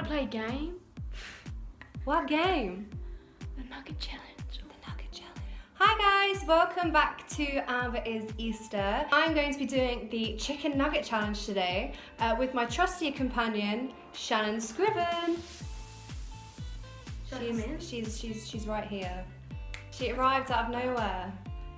to play a game. What game? The Nugget Challenge. The Nugget Challenge. Hi guys, welcome back to It Is Easter. I'm going to be doing the Chicken Nugget Challenge today with my trusty companion, Shannon Scriven. She's right here. She arrived out of nowhere.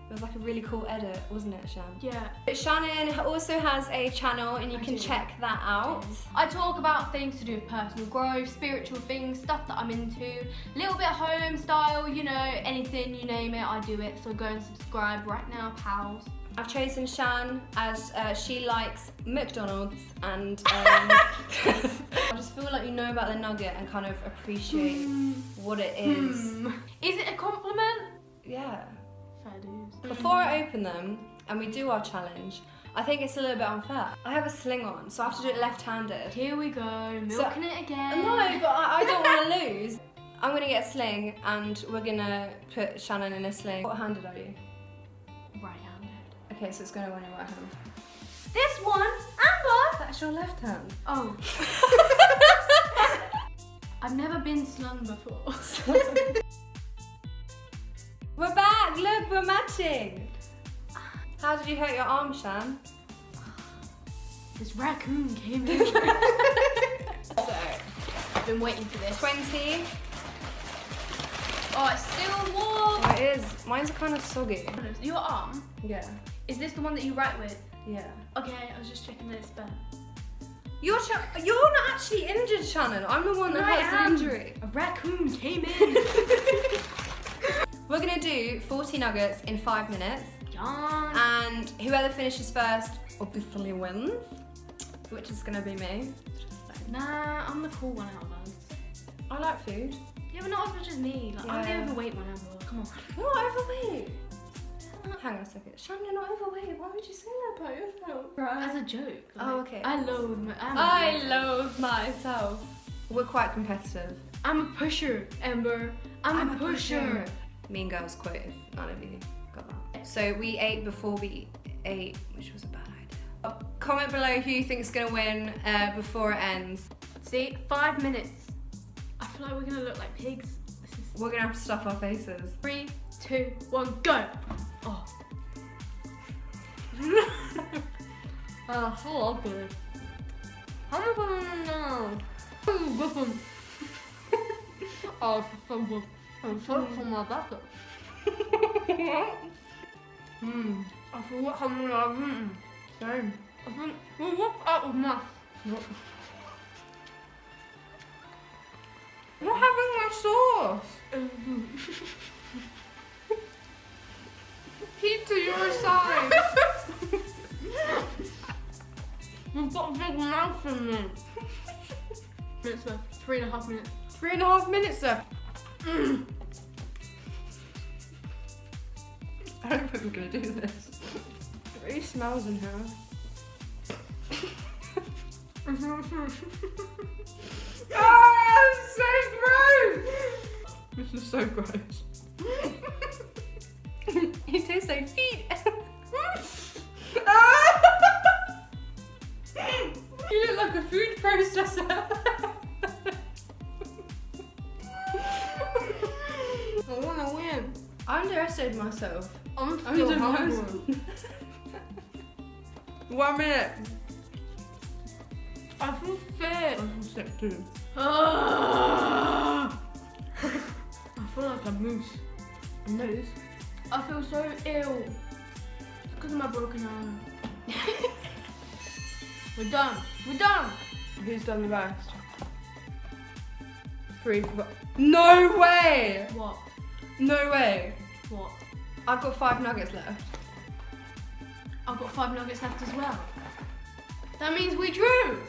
It was like a really cool edit, wasn't it, Shan? Yeah. Shannon also has a channel and you can check that out. I talk about things to do with personal growth, spiritual things, stuff that I'm into, a little bit home style, you know, anything, you name it, I do it. So go and subscribe right now, pals. I've chosen Shan as she likes McDonald's and I just feel like you know about the nugget and kind of appreciate what it is. Is it a compliment? Yeah. Fair dues. Before I open them and we do our challenge, I think it's a little bit unfair. I have a sling on, so I have to do it left-handed. Here we go, milking it again. No, but I don't want to lose. I'm going to get a sling and we're going to put Shannon in a sling. What handed are you? Right-handed. Okay, so it's going to go in your right hand. This one, Amber! That's your left hand. Oh. I've never been slung before. We're back! Look, we're matching! How did you hurt your arm, Shan? This raccoon came in. So, I've been waiting for this. 20. Oh, it's still warm! Oh, it is. Mine's kind of soggy. Your arm? Yeah. Is this the one that you write with? Yeah. Okay, I was just checking that it's better. You're not actually injured, Shannon. I'm the one that has the injury. A raccoon came in. We're gonna do 40 nuggets in 5 minutes. Yawn. And whoever finishes first obviously wins, which is gonna be me. Nah, I'm the cool one out of us. I like food. Yeah, but not as much as me. Like, I'm the Yeah. overweight one ever. Come on. You're not overweight. Hang on a second. Shannon, you're not overweight. Why would you say that about yourself? As a joke. Like, Oh, okay. I loathe my. I loathe myself. We're quite competitive. I'm a pusher, Amber. I'm a pusher. Mean Girls quote, if none of you got that. So we ate before we ate, which was a bad idea. Comment below who you think is going to win before it ends. See, 5 minutes. I feel like we're gonna look like pigs. We're going to have to stuff our faces. 3, 2, 1, go! Oh. Oh, so ugly. How am I going to know? Oh, it's so good. I'm so from my bucket. I forgot how many I've eaten. Same. I think, well, what's out of my... I'm not having my sauce. Keep to your side. You've got a big mouth in me. Minutes left. 3.5 minutes. 3.5 minutes left. I don't think we're gonna do this. It really smells in here. Oh, so gross! This is so gross. It tastes like feet. You look like a food processor. I wanna win. I underestimated myself. I'm still hungry. 1 minute. I feel sick. I feel sick too. I feel like a moose. A moose? I feel so ill. It's because of my broken arm. We're done. We're done. Who's done the best? 3, 4. No way! What? No way. What? I've got 5 nuggets left. I've got 5 nuggets left as well. That means we drew.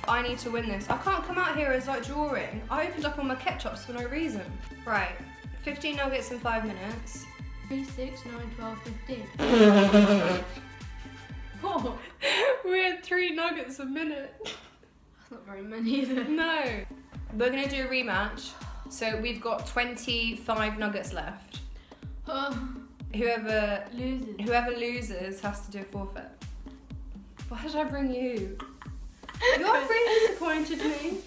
I need to win this. I can't come out here as like drawing. I opened up all my ketchups for no reason. Right, 15 nuggets in 5 minutes. 3, 6, 9, 12, 15. Oh, We had 3 nuggets a minute. that's not very many, is it? No. We're gonna do a rematch. So we've got 25 nuggets left. Whoever loses has to do a forfeit. Why did I bring you? You're really disappointed me.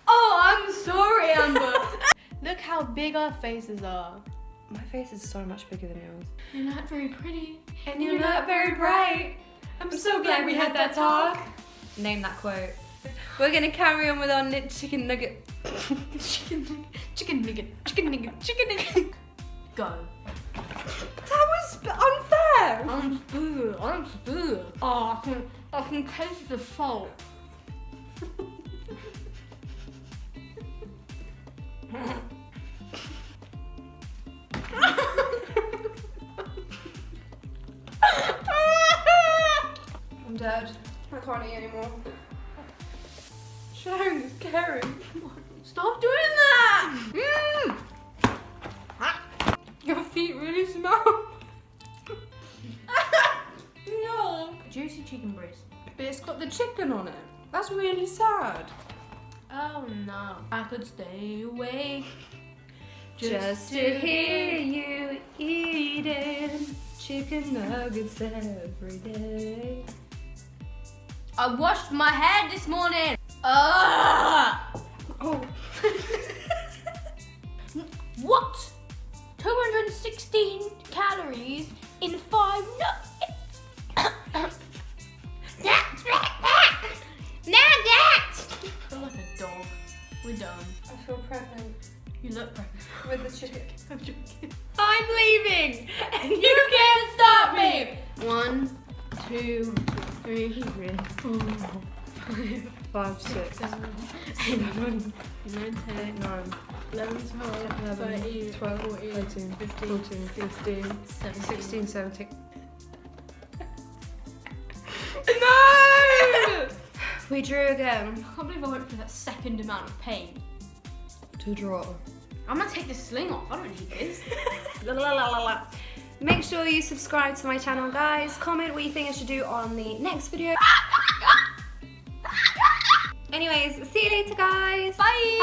Oh, big our faces are. My face is so much bigger than yours. You're not very pretty. And you're not very bright. I'm so glad we had that talk. Name that quote. We're gonna carry on with our chicken nugget. Chicken nugget. Go. That was unfair. I'm spoiled. Oh, I can taste the salt. I'm dead. I can't eat anymore. Sharon is caring. Stop doing that! Your feet really smell. No. Juicy chicken breast. But it's got the chicken on it. That's really sad. Oh no. I could stay awake. Just to hear you eating chicken nuggets every day. I washed my hair this morning. Oh. What? 216 calories in 5 nuggets. Nuggets! I feel like a dog. We're done. I feel pregnant You look pregnant. with the chicken. I'm joking. I'm leaving, and You can't stop me! 1, 2, 3, 4, 5, 5, 6, 7, 8, 9, 10, 9, 11, 12, 11, 13, 12, 14, 13, 15, 14, 15, 17. 16, 17. No! We drew again. I can't believe I went through that second amount of pain. To draw. I'm gonna take this sling off. I don't need this. Make sure you subscribe to my channel, guys. Comment what you think I should do on the next video. Anyways, see you later, guys. Bye!